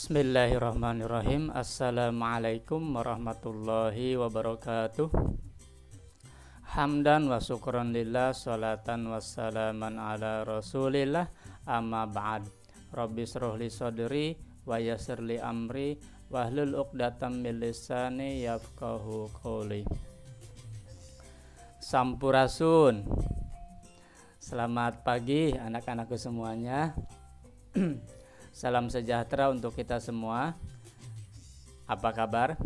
Bismillahirrahmanirrahim. Assalamualaikum warahmatullahi wabarakatuh. Hamdan wa syukran lillah, salatan wassalaman ala rasulillah, amma ba'd. Rabbi shrah li sadri wa yassir li amri wahlul 'uqdatam min lisani yafqahu qawli. Sampurasun. Selamat pagi anak-anakku semuanya. Salam sejahtera untuk kita semua. Apa kabar?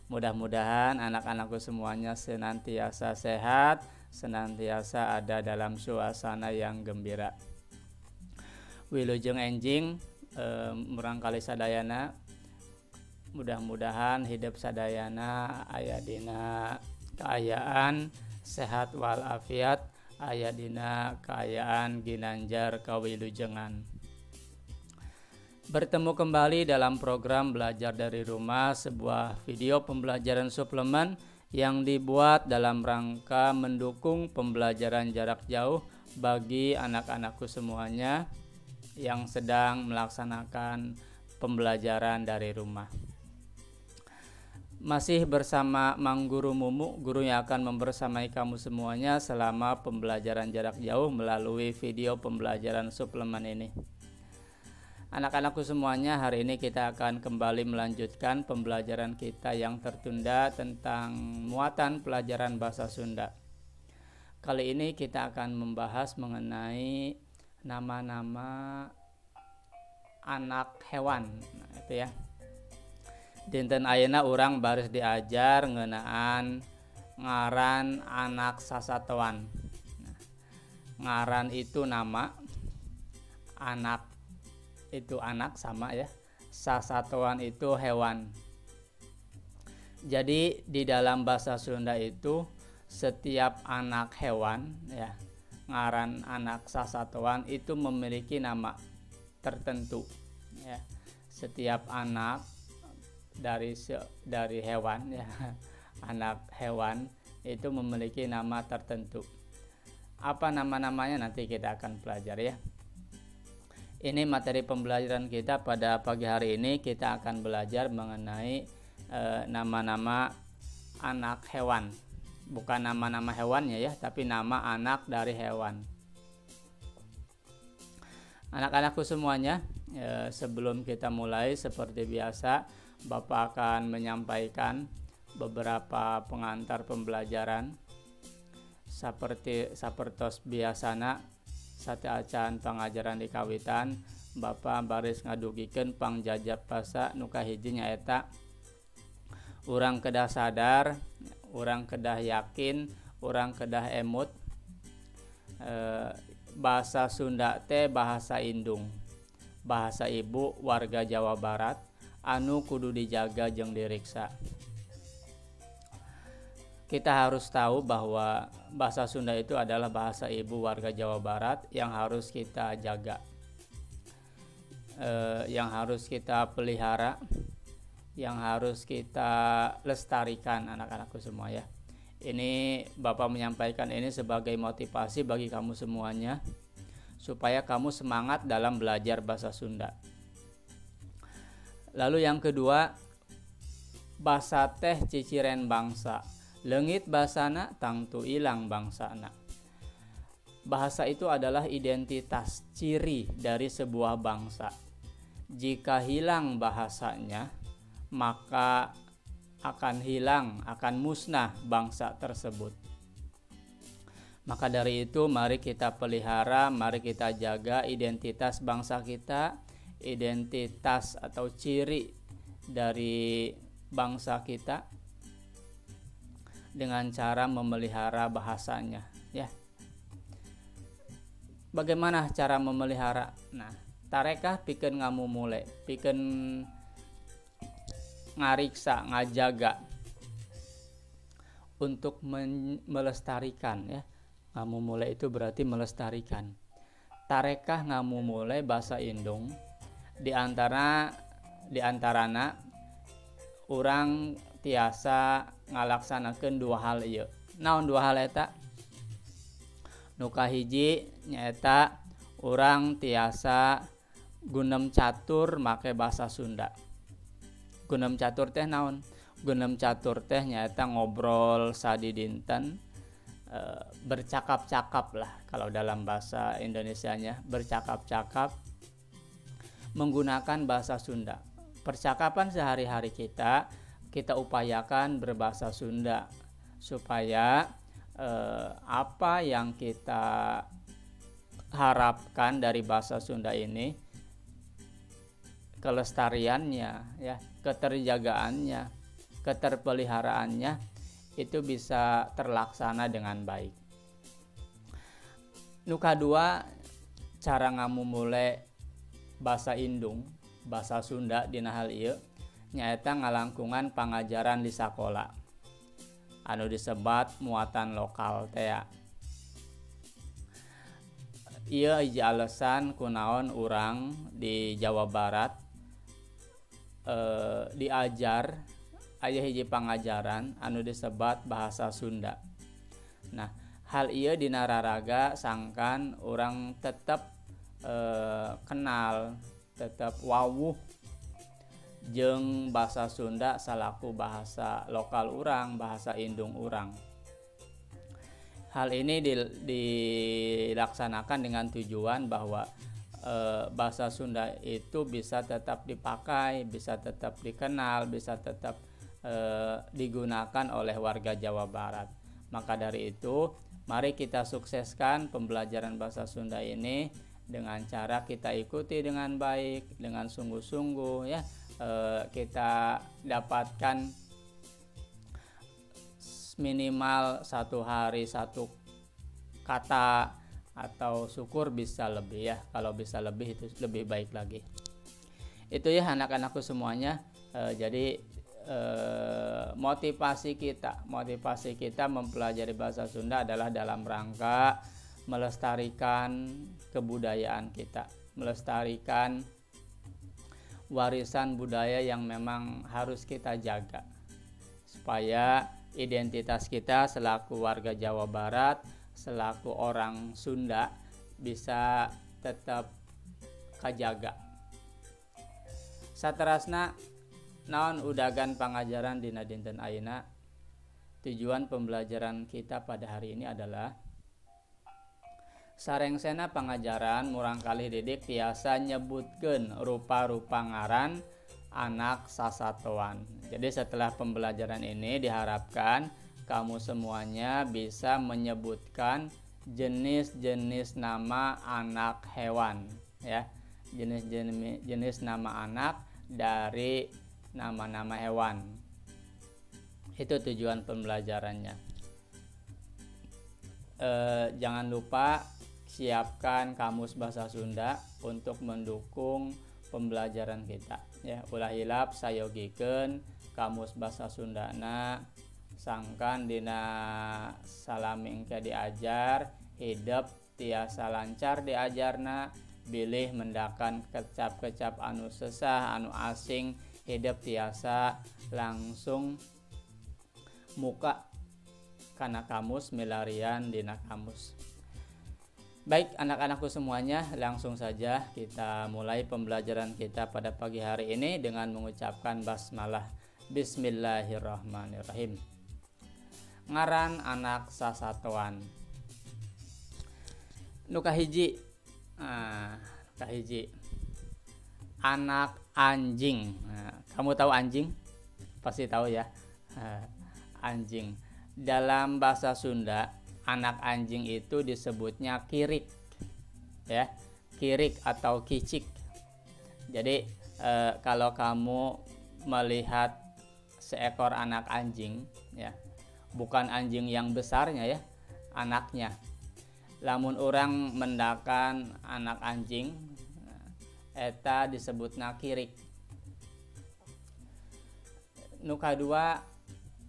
Mudah-mudahan anak-anakku semuanya senantiasa sehat, senantiasa ada dalam suasana yang gembira. Wilujeng enjing murangkali sadayana. Mudah-mudahan hidup sadayana aya dina kaayaan sehat walafiat, aya dina kaayaan ginanjar kawilujengan. Bertemu kembali dalam program Belajar dari Rumah, sebuah video pembelajaran suplemen yang dibuat dalam rangka mendukung pembelajaran jarak jauh bagi anak-anakku semuanya yang sedang melaksanakan pembelajaran dari rumah. Masih bersama Mang Guru Mumu, guru yang akan membersamai kamu semuanya selama pembelajaran jarak jauh melalui video pembelajaran suplemen ini. Anak-anakku semuanya, hari ini kita akan kembali melanjutkan pembelajaran kita yang tertunda tentang muatan pelajaran bahasa Sunda. Kali ini kita akan membahas mengenai nama-nama anak hewan. Nah, itu ya. Dinten ayeuna urang baris diajar ngeunaan ngaran anak sasatoan. Nah, ngaran itu nama, anak itu anak sama ya, sasatoan itu hewan. Jadi di dalam bahasa Sunda itu setiap anak hewan ya, ngaran anak sasatoan itu memiliki nama tertentu ya. Setiap anak dari hewan ya, anak hewan itu memiliki nama tertentu. Apa nama-namanya nanti kita akan pelajari ya. Ini materi pembelajaran kita pada pagi hari ini. Kita akan belajar mengenai nama-nama anak hewan. Bukan nama-nama hewannya ya, tapi nama anak dari hewan. Anak-anakku semuanya, sebelum kita mulai seperti biasa, Bapak akan menyampaikan beberapa pengantar pembelajaran seperti sapertos biasana. Sate acan pengajaran di kawitan, Bapak baris ngadugikeun pangjajab basa nu kahiji nyaeta urang kedah sadar, urang kedah yakin, urang kedah emut. Bahasa Sunda teh bahasa indung, bahasa ibu warga Jawa Barat anu kudu dijaga jeung diriksa. Kita harus tahu bahwa bahasa Sunda itu adalah bahasa ibu warga Jawa Barat yang harus kita jaga, yang harus kita pelihara, yang harus kita lestarikan anak-anakku semua ya. Ini Bapak menyampaikan ini sebagai motivasi bagi kamu semuanya supaya kamu semangat dalam belajar bahasa Sunda. Lalu yang kedua, basa teh ciciren bangsa. Leungit basana tangtu ilang bangsana. Bahasa itu adalah identitas, ciri dari sebuah bangsa. Jika hilang bahasanya, maka akan hilang, akan musnah bangsa tersebut. Maka dari itu mari kita pelihara, mari kita jaga identitas bangsa kita, identitas atau ciri dari bangsa kita dengan cara memelihara bahasanya ya. Bagaimana cara memelihara? Nah, tarekah pikeun ngamumule, pikeun ngariksa, ngajaga untuk melestarikan ya. Ngamumule itu berarti melestarikan. Tarekah ngamumule bahasa indung di antarana urang tiasa ngalaksanakeun dua hal ieu. Naon dua hal eta? Nu kahiji nyaeta urang tiasa gunem catur make bahasa Sunda. Gunem catur teh naon? Gunem catur teh nyaeta ngobrol sadi dinten, bercakap-cakap lah kalau dalam bahasa Indonesianya, bercakap-cakap menggunakan bahasa Sunda. Percakapan sehari-hari kita upayakan berbahasa Sunda supaya apa yang kita harapkan dari bahasa Sunda ini, kelestariannya ya, keterjagaannya, keterpeliharaannya itu bisa terlaksana dengan baik. Nu kadua, cara ngamumule bahasa Indung, bahasa Sunda dina hal ieu nyaeta ngalangkungan pangajaran di sakola anu disebat muatan lokal teh. Ieu hiji alasan kunaon urang di Jawa Barat diajar aya hiji pangajaran anu disebat bahasa Sunda. Nah, hal ieu dina raraga sangkan urang tetep kenal, tetep wawuh jeung bahasa Sunda salaku bahasa lokal urang, bahasa indung urang. Hal ini dilaksanakan dengan tujuan bahwa bahasa Sunda itu bisa tetap dipakai, bisa tetap dikenal, bisa tetap digunakan oleh warga Jawa Barat. Maka dari itu, mari kita sukseskan pembelajaran bahasa Sunda ini dengan cara kita ikuti dengan baik, dengan sungguh-sungguh ya. Kita dapatkan minimal satu hari satu kata, atau syukur bisa lebih ya. Kalau bisa lebih itu lebih baik lagi. Itu ya anak-anakku semuanya. Jadi motivasi kita mempelajari bahasa Sunda adalah dalam rangka melestarikan kebudayaan kita, melestarikan warisan budaya yang memang harus kita jaga supaya identitas kita selaku warga Jawa Barat, selaku orang Sunda bisa tetap kajaga. Saterasna naon udagan pangajaran dina dinten ayeuna. Tujuan pembelajaran kita pada hari ini adalah sarengsena pangajaran murang kalih didik tiasa nyebutkeun rupa-rupa ngaran anak sasatoan. Jadi setelah pembelajaran ini diharapkan kamu semuanya bisa menyebutkan jenis-jenis nama anak hewan ya. Jenis nama anak dari nama-nama hewan. Itu tujuan pembelajarannya. Jangan lupa siapkan kamus bahasa Sunda untuk mendukung pembelajaran kita ya. Ulah hilap sayogikeun kamus bahasa Sundana sangkan dina salami engke diajar, hidup tiasa lancar diajarna, bilih mendakan kecap-kecap anu sesah anu asing, hidup tiasa langsung muka kana kamus milarian dina kamus. Baik anak-anakku semuanya, langsung saja kita mulai pembelajaran kita pada pagi hari ini dengan mengucapkan basmalah. Bismillahirrahmanirrahim. Ngaran anak sasatoan. Nu kahiji, anak anjing. Kamu tahu anjing? Pasti tahu ya. Anjing. Dalam bahasa Sunda, anak anjing itu disebutnya kirik ya, kirik atau kicik. Jadi kalau kamu melihat seekor anak anjing ya, bukan anjing yang besarnya ya, anaknya. Lamun orang mendakan anak anjing eta disebutna kirik. Nu kadua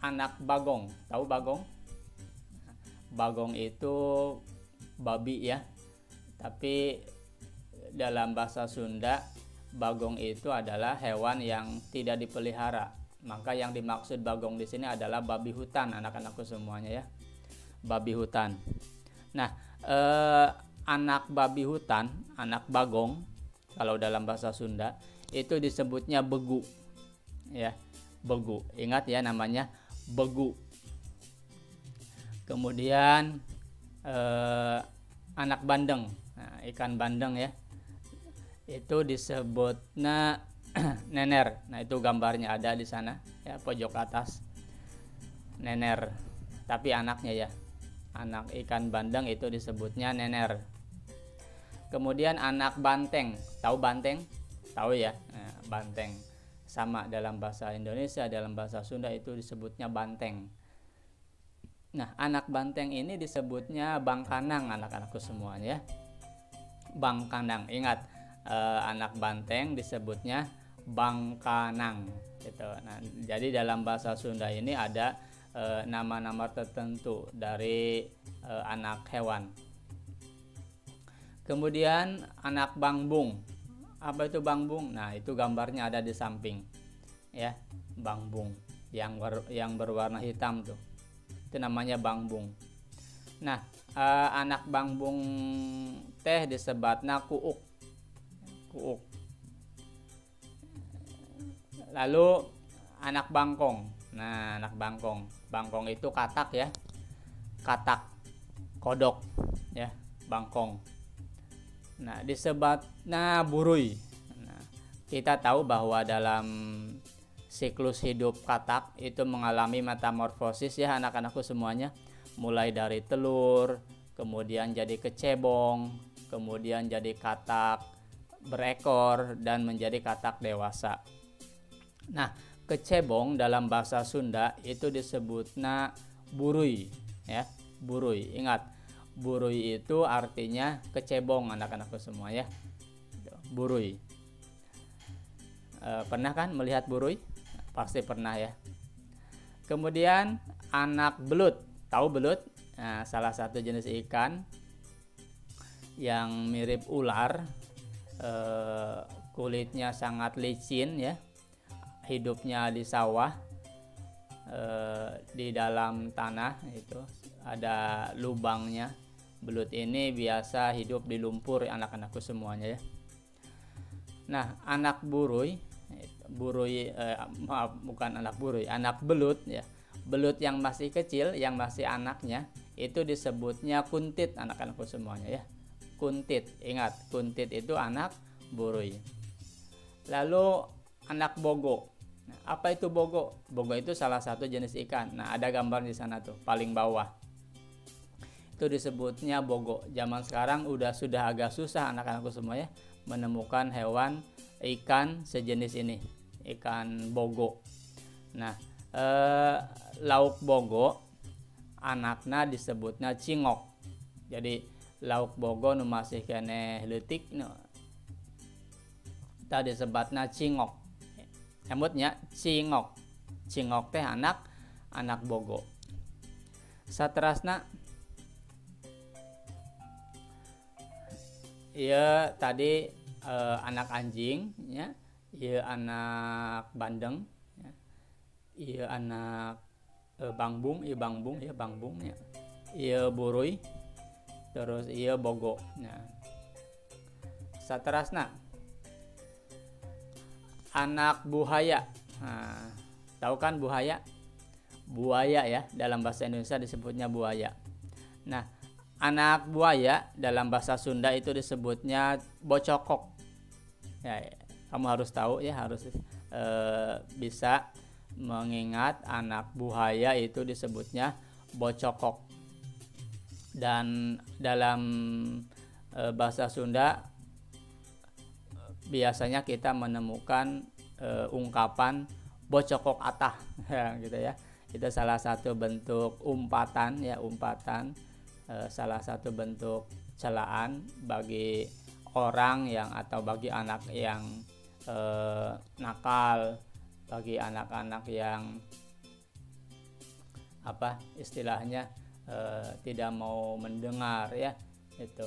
anak bagong. Tahu bagong? Bagong itu babi ya, tapi dalam bahasa Sunda bagong itu adalah hewan yang tidak dipelihara. Maka yang dimaksud bagong di sini adalah babi hutan, anak-anakku semuanya ya, babi hutan. Nah, anak babi hutan, anak bagong, kalau dalam bahasa Sunda itu disebutnya begu, ya, begu. Ingat ya, namanya begu. Kemudian anak bandeng, nah, ikan bandeng ya, itu disebutnya nener. Nah, itu gambarnya ada di sana ya, pojok atas, nener. Tapi anaknya ya, anak ikan bandeng itu disebutnya nener. Kemudian anak banteng, tahu banteng? Tahu ya, nah, banteng. Sama dalam bahasa Indonesia, dalam bahasa Sunda itu disebutnya banteng. Nah, anak banteng ini disebutnya bangkanang, anak-anakku semuanya. Bangkanang, ingat, anak banteng disebutnya bangkanang gitu. Nah, jadi dalam bahasa Sunda ini ada nama-nama tertentu dari anak hewan. Kemudian anak bangbung. Apa itu bangbung? Nah, itu gambarnya ada di samping ya, bangbung yang berwarna hitam tuh, itu namanya bangbung. Nah, anak bangbung teh disebutna kuuk. Kuuk. Lalu anak bangkong. Nah, anak bangkong. Bangkong itu katak ya. Katak. Kodok ya, bangkong. Nah, disebutna buruy. Nah, kita tahu bahwa dalam siklus hidup katak itu mengalami metamorfosis ya, anak-anakku semuanya. Mulai dari telur, kemudian jadi kecebong, kemudian jadi katak berekor, dan menjadi katak dewasa. Nah, kecebong dalam bahasa Sunda itu disebutna buruy ya, buruy. Ingat, buruy itu artinya kecebong, anak-anakku semua ya. Buruy. Pernah kan melihat buruy? Pasti pernah ya. Kemudian anak belut. Tahu belut? Nah, salah satu jenis ikan yang mirip ular, kulitnya sangat licin ya, hidupnya di sawah, di dalam tanah itu ada lubangnya. Belut ini biasa hidup di lumpur, anak-anakku semuanya ya. Nah, anak buruy, bukan anak buruy, anak belut ya. Belut yang masih kecil, yang masih anaknya, itu disebutnya kuntit, anak-anakku semuanya ya. Kuntit, ingat, kuntit itu anak buruy. Lalu anak bogo. Nah, apa itu bogo? Bogo itu salah satu jenis ikan. Nah, ada gambar di sana tuh, paling bawah. Itu disebutnya bogo. Zaman sekarang sudah agak susah, anak-anakku semua ya, menemukan hewan ikan sejenis ini, ikan bogo. Nah, lauk bogo anaknya disebutnya cingok. Jadi lauk bogo nu masih kene leutik nu tadi disebutna cingok. Emutnya cingok. Cingok teh anak bogo. Saterasna ieu tadi anak anjing ya, ieu anak bandeng ya. Ieu anak bangbung, ieu bangbung ya. Ieu buruy, terus ieu bogo. Nah, saterasna anak buhaya. Nah, tahu kan buhaya? Buaya ya, dalam bahasa Indonesia disebutnya buaya. Nah, anak buaya dalam bahasa Sunda itu disebutnya bocokok. Ya, kamu harus tahu ya, harus bisa mengingat anak buaya itu disebutnya bocokok. Dan dalam bahasa Sunda biasanya kita menemukan ungkapan bocokok atah ya, gitu ya. Itu salah satu bentuk umpatan ya, salah satu bentuk celaan bagi orang yang, atau bagi anak yang nakal, bagi anak-anak yang apa istilahnya tidak mau mendengar ya itu.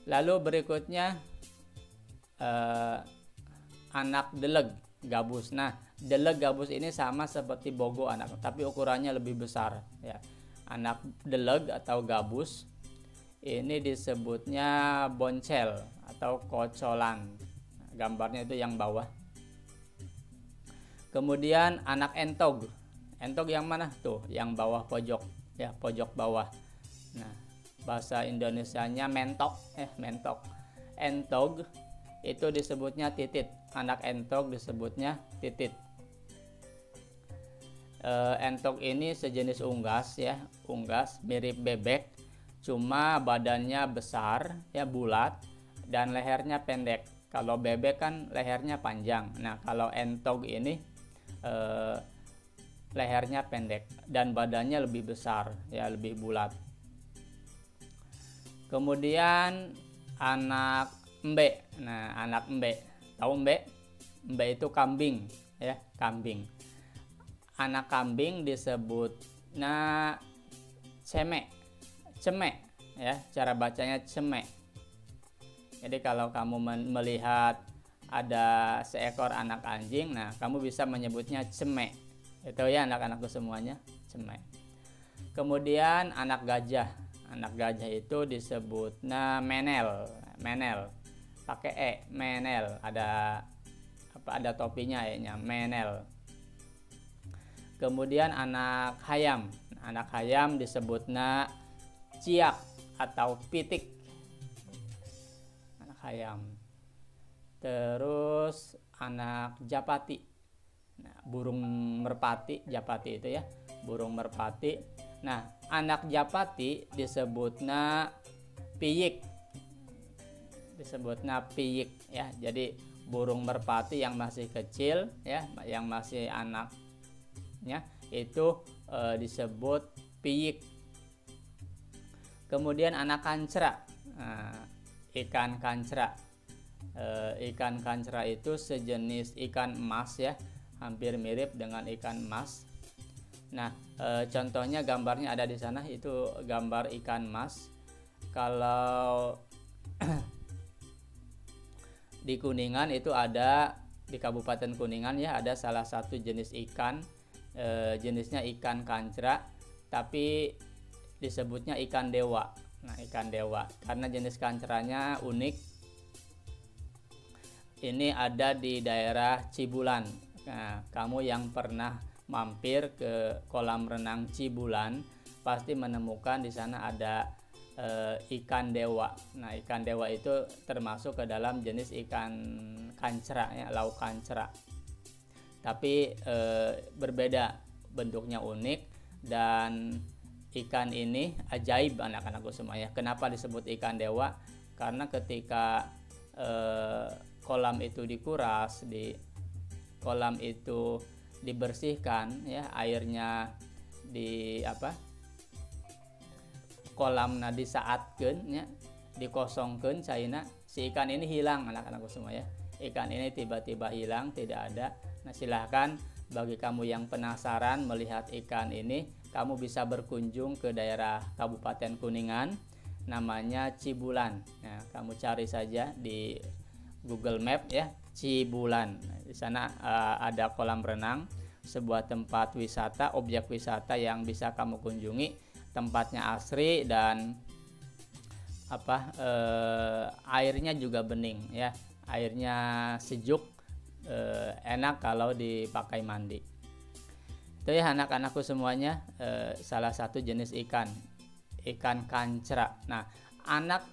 Lalu berikutnya anak deleg gabus. Nah, deleg gabus ini sama seperti bogo anak, tapi ukurannya lebih besar ya. Anak deleg atau gabus ini disebutnya boncel atau kocolan. Gambarnya itu yang bawah. Kemudian anak entog. Entog yang mana tuh? Yang bawah pojok ya, pojok bawah. Nah, bahasa Indonesianya mentok mentok. Entog itu disebutnya titit. Anak entog disebutnya titit. Entog ini sejenis unggas ya, unggas mirip bebek, cuma badannya besar ya, bulat, dan lehernya pendek. Kalau bebek kan lehernya panjang. Nah, kalau entog ini lehernya pendek dan badannya lebih besar ya, lebih bulat. Kemudian anak embe. Nah, anak embe, tahu embe? Embe itu kambing ya, kambing. Anak kambing disebutnya cemek, cemek ya, cara bacanya cemek. Jadi kalau kamu melihat ada seekor anak anjing, nah kamu bisa menyebutnya cemek. Itu ya anak-anakku semuanya, cemek. Kemudian anak gajah. Anak gajah itu disebutnya menel, menel. Pakai e, menel. Ada topinya ya, menel. Kemudian anak hayam. Anak hayam disebutnya ciak atau pitik. Anak hayam. Terus anak japati. Nah, burung merpati, japati itu ya, burung merpati. Nah, anak japati disebutnya piyik. Disebutnya piyik ya. Jadi burung merpati yang masih kecil ya, yang masih anak itu disebut piyik. Kemudian anak kancra. Ikan kancra. Ikan kancra itu sejenis ikan emas ya, hampir mirip dengan ikan emas. Nah, contohnya gambarnya ada di sana, itu gambar ikan emas. Kalau di Kuningan itu ada, di Kabupaten Kuningan ya, ada salah satu jenis ikan, jenisnya ikan kancra, tapi disebutnya ikan dewa. Nah, ikan dewa karena jenis kancranya unik. Ini ada di daerah Cibulan. Nah, kamu yang pernah mampir ke kolam renang Cibulan pasti menemukan di sana ada ikan dewa. Nah, ikan dewa itu termasuk ke dalam jenis ikan kancra ya, lauk kancra. Tapi berbeda, bentuknya unik, dan ikan ini ajaib anak-anakku semuanya. Kenapa disebut ikan dewa? Karena ketika kolam itu dikuras, di kolam itu dibersihkan ya, airnya di kolam disaatkeun ya, dikosongkeun caina, si ikan ini hilang anak-anakku semua ya. Ikan ini tiba-tiba hilang, tidak ada. Nah, silahkan bagi kamu yang penasaran melihat ikan ini, kamu bisa berkunjung ke daerah Kabupaten Kuningan, namanya Cibulan. Nah, kamu cari saja di Google Map ya, Cibulan. Nah, di sana ada kolam renang, sebuah tempat wisata, objek wisata yang bisa kamu kunjungi. Tempatnya asri dan airnya juga bening ya, airnya sejuk, enak kalau dipakai mandi. Itu ya anak-anakku semuanya, salah satu jenis ikan kancra. Nah, anak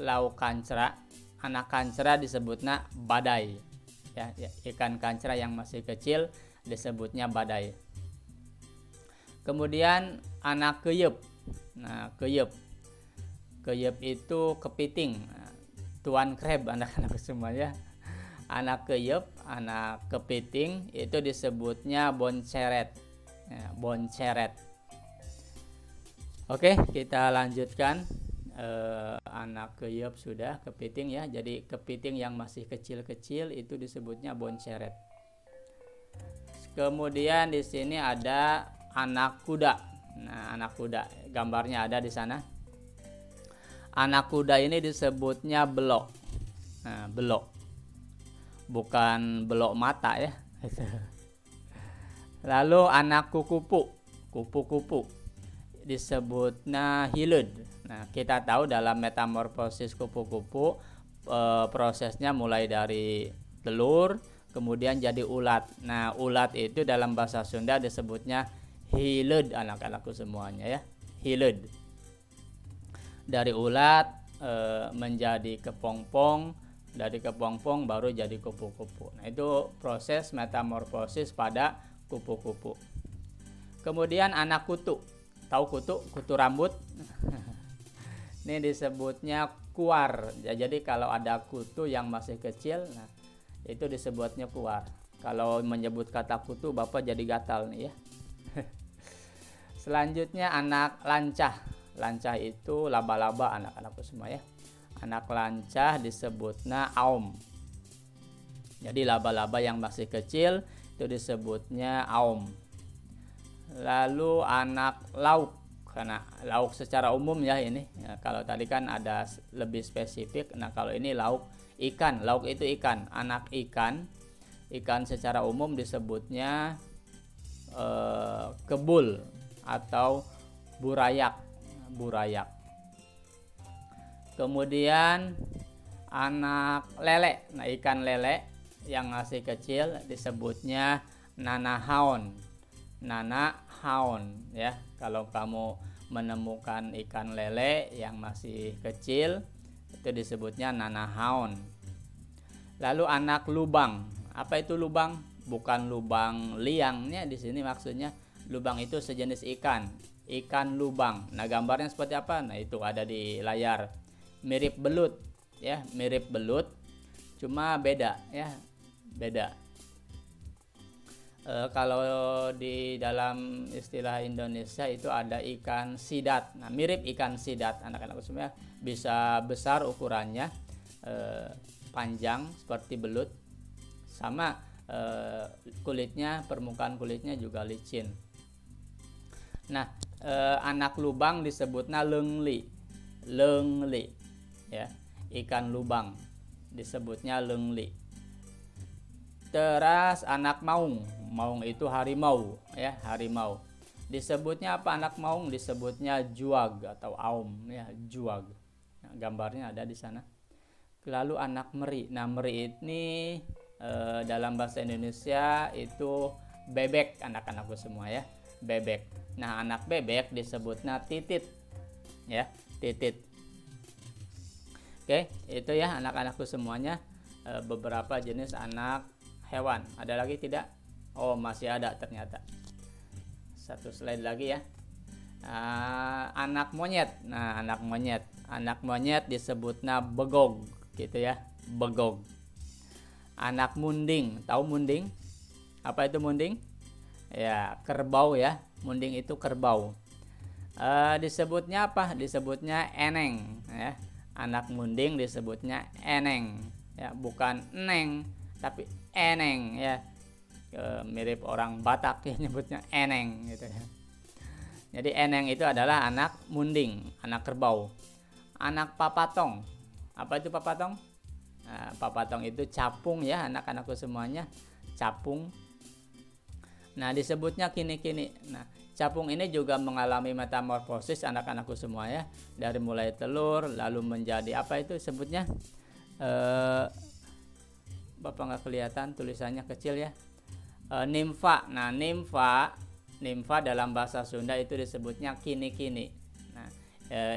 lauk kancra, anak kancra disebutnya badai ya, ikan kancra yang masih kecil disebutnya badai. Kemudian anak keyep. Nah, keyep itu kepiting, tuan crab anak-anak semuanya. Anak keyep, anak kepiting itu disebutnya bonceret ya, bonceret. Oke, kita lanjutkan. Anak keyep sudah, kepiting ya. Jadi kepiting yang masih kecil-kecil itu disebutnya bonceret. Kemudian di sini ada anak kuda. Nah, anak kuda, gambarnya ada di sana. Anak kuda ini disebutnya belok. Nah, belok, bukan belok mata ya. Lalu anak kupu-kupu disebutnya hileud. Nah, kita tahu dalam metamorfosis kupu-kupu, prosesnya mulai dari telur kemudian jadi ulat. Nah, ulat itu dalam bahasa Sunda disebutnya hilud, anak-anakku semuanya ya. Hilud. Dari ulat menjadi kepompong, dari kepompong baru jadi kupu-kupu. Nah, itu proses metamorfosis pada kupu-kupu. Kemudian anak kutu. Tahu kutu? Kutu rambut. Ini disebutnya kuar. Ya, jadi kalau ada kutu yang masih kecil, nah itu disebutnya kuar. Kalau menyebut kata kutu, Bapak jadi gatal nih ya. Selanjutnya anak lancah. Lancah itu laba-laba, anak-anakku semua ya. Anak lancah disebutnya aum. Jadi laba-laba yang masih kecil itu disebutnya aum. Lalu anak lauk. Karena lauk secara umum ya ini ya, kalau tadi kan ada lebih spesifik. Nah, kalau ini lauk ikan. Lauk itu ikan. Anak ikan secara umum disebutnya kebul atau burayak. Kemudian anak lele. Nah, ikan lele yang masih kecil disebutnya nanahaon ya. Kalau kamu menemukan ikan lele yang masih kecil itu disebutnya nanahaon. Lalu anak lubang. Apa itu lubang? Bukan lubang liangnya di sini maksudnya. Lubang itu sejenis ikan lubang. Nah, gambarnya seperti apa? Nah, itu ada di layar. Mirip belut ya, mirip belut cuma beda ya, beda. Kalau di dalam istilah Indonesia itu ada ikan sidat. Nah, mirip ikan sidat, anak-anakku semua, bisa besar ukurannya, panjang seperti belut, sama kulitnya, permukaan kulitnya juga licin. Nah, anak lubang disebutnya leungli ya, ikan lubang disebutnya leungli. Terus anak maung itu harimau ya, harimau. Disebutnya apa anak maung? Disebutnya juag atau aum ya, juag. Nah, gambarnya ada di sana. Lalu anak meri. Nah, meri ini dalam bahasa Indonesia itu bebek, anak-anakku semua ya, bebek. Nah, anak bebek disebutnya titit ya, titit. Oke, itu ya anak-anakku semuanya, beberapa jenis anak hewan. Ada lagi tidak? Oh, masih ada ternyata. Satu slide lagi ya. Anak monyet. Nah, anak monyet disebutnya begog gitu ya, begog. Anak munding. Tahu munding? Apa itu munding? Ya, kerbau ya. Munding itu kerbau. Disebutnya apa? Disebutnya eneng ya. Anak munding disebutnya eneng ya, bukan neng tapi eneng ya. Mirip orang Batak ya, nyebutnya eneng gitu ya. Jadi eneng itu adalah anak munding, anak kerbau. Anak papatong. Apa itu papatong? Nah, papatong itu capung ya, anak-anakku semuanya, capung. Nah, disebutnya kini-kini. Nah, capung ini juga mengalami metamorfosis, anak-anakku semua ya, dari mulai telur lalu menjadi apa itu sebutnya, Bapak nggak kelihatan tulisannya kecil ya, nimfa. Nah, nimfa dalam bahasa Sunda itu disebutnya kini-kini. Nah,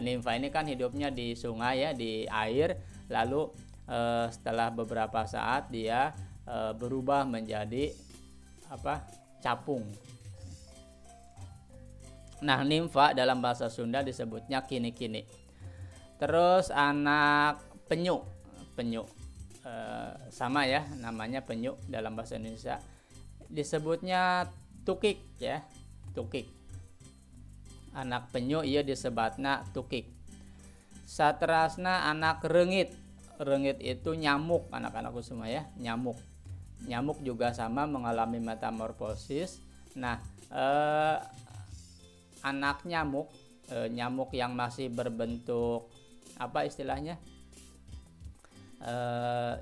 nimfa ini kan hidupnya di sungai ya, di air, lalu setelah beberapa saat dia berubah menjadi apa, capung. Nah, nimfa dalam bahasa Sunda disebutnya kini-kini. Terus anak penyu, sama ya, namanya penyu dalam bahasa Indonesia. Disebutnya tukik ya, tukik. Anak penyu ia disebutnya tukik. Saterasna anak rengit. Rengit itu nyamuk, anak-anakku semua ya, nyamuk. Nyamuk juga sama mengalami metamorfosis. Nah, anak nyamuk, nyamuk yang masih berbentuk apa istilahnya,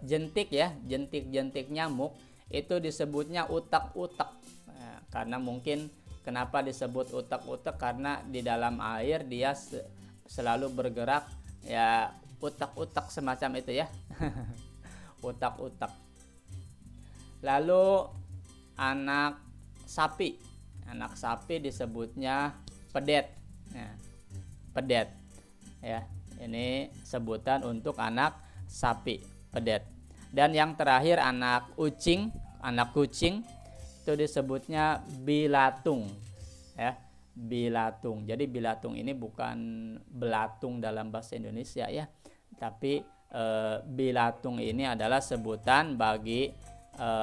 jentik ya, jentik nyamuk itu disebutnya utek-utek. Nah, karena mungkin kenapa disebut utek-utek, karena di dalam air dia selalu bergerak ya, utak-utak semacam itu ya. Utak-utak. Lalu anak sapi disebutnya pedet. Nah, pedet ya, ini sebutan untuk anak sapi, pedet. Dan yang terakhir anak kucing itu disebutnya bilatung ya, bilatung. Jadi bilatung ini bukan belatung dalam bahasa Indonesia ya, tapi bilatung ini adalah sebutan bagi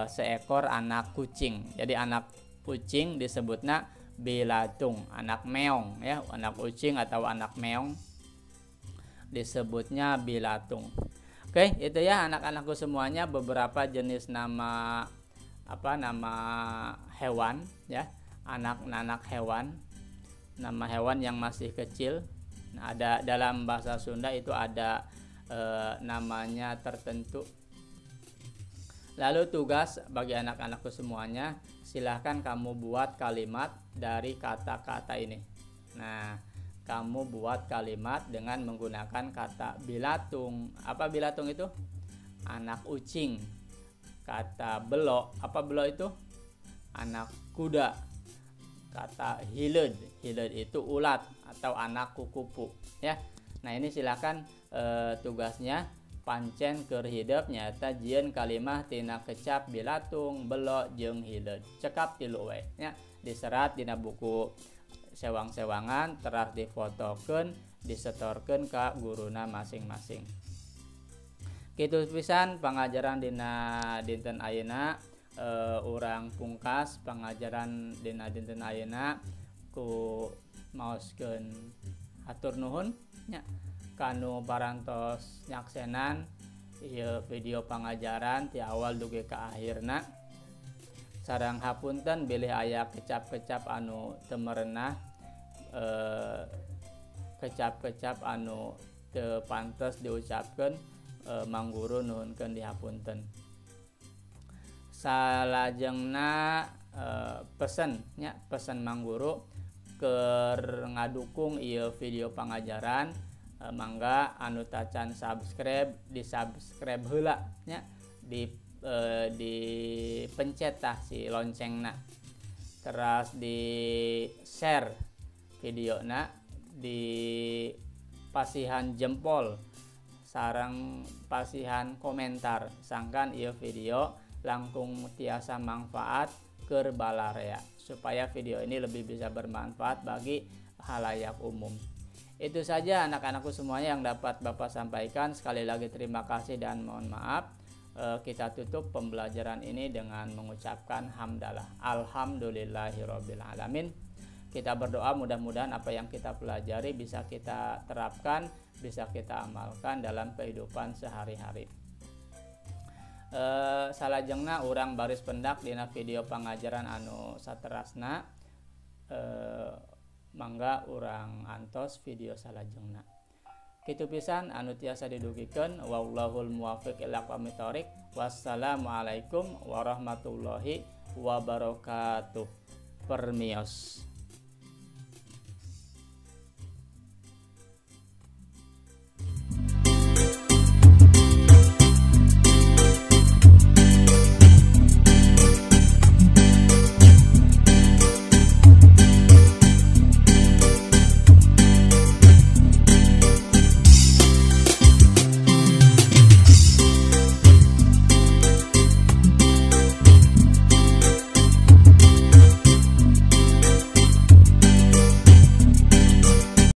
seekor anak kucing. Jadi anak kucing disebutnya bilatung, anak meong ya, anak kucing atau anak meong disebutnya bilatung. Oke, itu ya anak-anakku semuanya beberapa jenis nama hewan ya, anak hewan, nama hewan yang masih kecil. Nah, ada dalam bahasa Sunda itu ada namanya tertentu. Lalu tugas bagi anak-anakku semuanya, silahkan kamu buat kalimat dari kata-kata ini. Nah, kamu buat kalimat dengan menggunakan kata bilatung. Apa bilatung itu? Anak kucing. Kata belok, apa belok itu? Anak kuda. Kata hileud itu ulat atau anak kukupu ya. Nah, ini silahkan tugasnya pancen keur hidup nyata jieun kalimah tina kecap bilatung, belok jeung hileud. Cekap tilu we nya, diserat dina buku sewang-sewangan, teras difotokeun, disetorkeun ka guruna masing-masing. Kitu pisan pangajaran dina dinten ayeuna. Urang pungkas pangajaran dina dinten ayeuna ku maoskeun hatur nuhun nya kanu parantos nyaksenan ieu video pangajaran ti awal dugi ka akhirna. Sareng hapunten bilih aya kecap-kecap anu teu merenah, kecap-kecap anu teu pantes diucapkeun, mangguru nuhunkeun dihapunten. Salajengna pesen mangguru keur ngadukung ieu video pangajaran, mangga anu tacan subscribe di subscribe heula nya, di pencet tah si loncengna, teras di share videona, di pasihan jempol sareng pasihan komentar sangkan ieu video langkung tiasa manfaat keur balarea, supaya video ini lebih bisa bermanfaat bagi halayak umum. Itu saja anak-anakku semuanya yang dapat Bapak sampaikan. Sekali lagi terima kasih dan mohon maaf. Kita tutup pembelajaran ini dengan mengucapkan hamdalah, alhamdulillahirabbil alamin. Kita berdoa mudah-mudahan apa yang kita pelajari bisa kita terapkan, bisa kita amalkan dalam kehidupan sehari-hari. Salajengna urang baris pendak dina video pangajaran anu saterasna, mangga urang antos video salajengna. Kitu pisan anu tiasa didugikeun, wallahul muwaffiq ila aqwamit thoriq. Wassalamualaikum warahmatullahi wabarakatuh. Permios.